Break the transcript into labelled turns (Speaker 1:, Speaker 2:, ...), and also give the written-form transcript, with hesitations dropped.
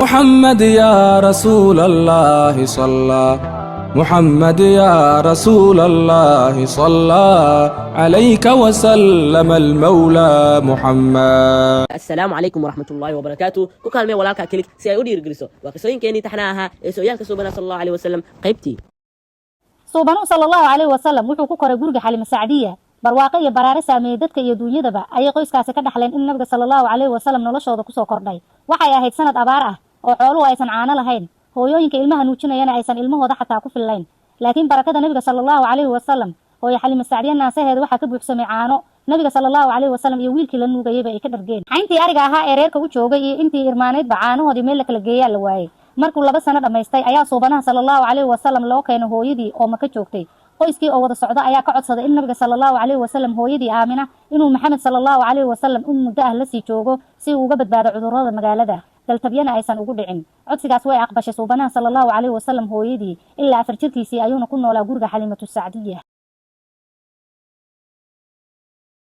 Speaker 1: محمد يا رسول الله صلى محمد يا رسول الله صلى عليك وسلم المولى محمد.
Speaker 2: السلام عليكم ورحمة الله وبركاته. كوكال مي ولاالكا كليك سي اودي رغليسو وقسوين كيني تحناها سويالك سوبنا صلى الله عليه وسلم قيبتي
Speaker 3: suubanu sallallahu alayhi wasallam wuxuu ku koray guriga Xalima Saacdiya barwaaqo iyo baraare saameeyay dadka iyo duunyadaba ay qoyskaasi ka dhaxleen in nabiga sallallahu alayhi wasallam noloshooda ku soo kordhay waxay ahayd sanad abaar ah oo xooluhu aysan caano lahayn hooyooyinka ilmaha nuujinayana aysan ilmahooda xataa ku fillayn laakiin barakada nabiga sallallahu alayhi wasallam oo Xalima Saacdiya naasaheeda waxa ka buuxsamay caano nabiga sallallahu alayhi wasallam iyo wiilkii la nuugayay ay ka dhargeen xayntii ariga ahaa ee reerka u joogay iyo intii irmaaneedba caanahoodii meel kala geeyay la waayay markuu 2 sano dhameystay ayaa suubanaha sallallahu alayhi wasallam loo keenay hooyadii oo Maka joogtay qoyskii oo wada socda ayaa ka codsaday in nabiga sallallahu alayhi wasallam hooyadii Aamina inuu Maxamed sallallahu alayhi wasallam muddo ah la sii joogo si uu uga badbaado cudurrada magaalada daltabyana aysan ugu dhicin codsigaas way aqbashay suubanaha sallallahu alayhi wasallam hooyadii ilaa 4 jirkiisii ayuuna ku noolaa guriga Xalimatu Saacdiya.